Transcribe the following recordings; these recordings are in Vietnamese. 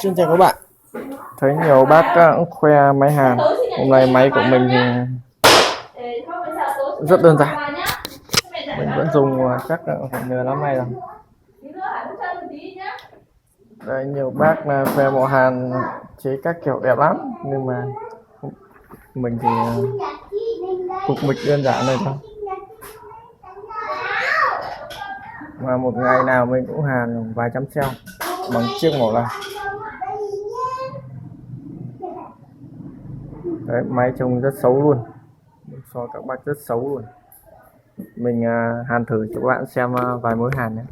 Xin chào các bạn. Thấy nhiều bác cũng khoe máy hàn. Hôm nay máy của mình thì rất đơn giản. Mình vẫn dùng chắc phải nhờ lắm nay rồi. Đây, nhiều bác là khoe bộ hàn chế các kiểu đẹp lắm, nhưng mà mình thì cục mịch đơn giản này thôi. Mà một ngày nào mình cũng hàn vài trăm treo bằng chiếc mỏ này. Đấy, máy trông rất xấu luôn, so các bác rất xấu luôn. Mình hàn thử cho các bạn xem vài mối hàn nhé.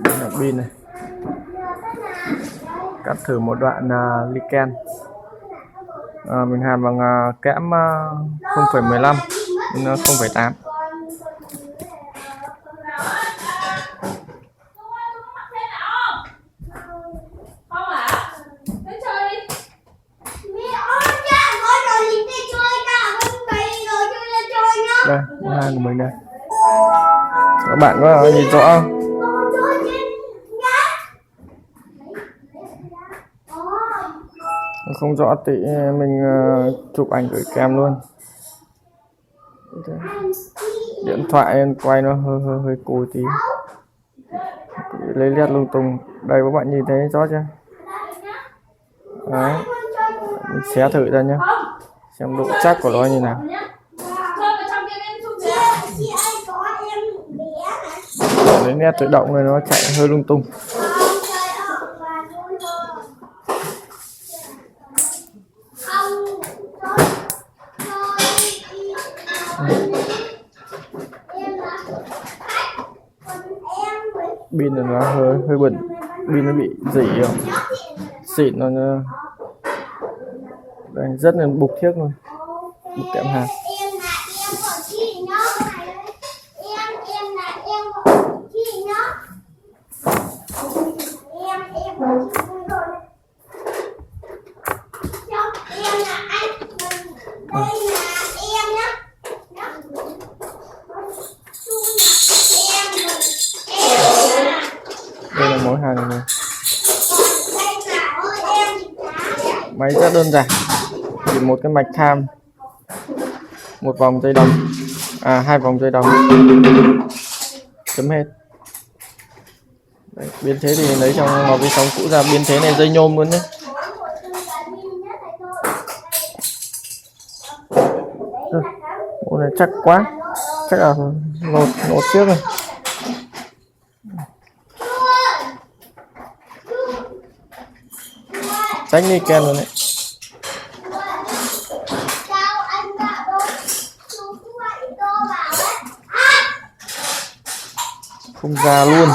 Đây là pin này, cắt thử một đoạn lichen. Mình hàn bằng kẽm 0,15 0,8. Đây, hàn của mình đây. Các bạn có nhìn rõ không? Không rõ thì mình chụp ảnh gửi kèm luôn. Điện thoại quay nó hơi cùi tí, lấy led lung tung. Đây, các bạn nhìn thấy rõ chưa? Đấy, mình xé thử ra nhé, xem độ chắc của nó như nào. Lấy nét tự động này nó chạy hơi lung tung. Pin nó hơi bẩn, pin nó bị rỉ rồi, xịn nó đây, rất là bục thiếc luôn, bục kẽm hàn. Đây là mối hàn này. Máy rất đơn giản, chỉ một cái mạch tham, một vòng dây đồng, hai vòng dây đồng, chấm hết. Đấy, biến thế thì lấy trong một cái sóng cũ ra, biến thế này dây nhôm luôn đấy. Ô này chắc quá, chắc là lột trước rồi. Tránh đi ken luôn đấy. Không ra luôn.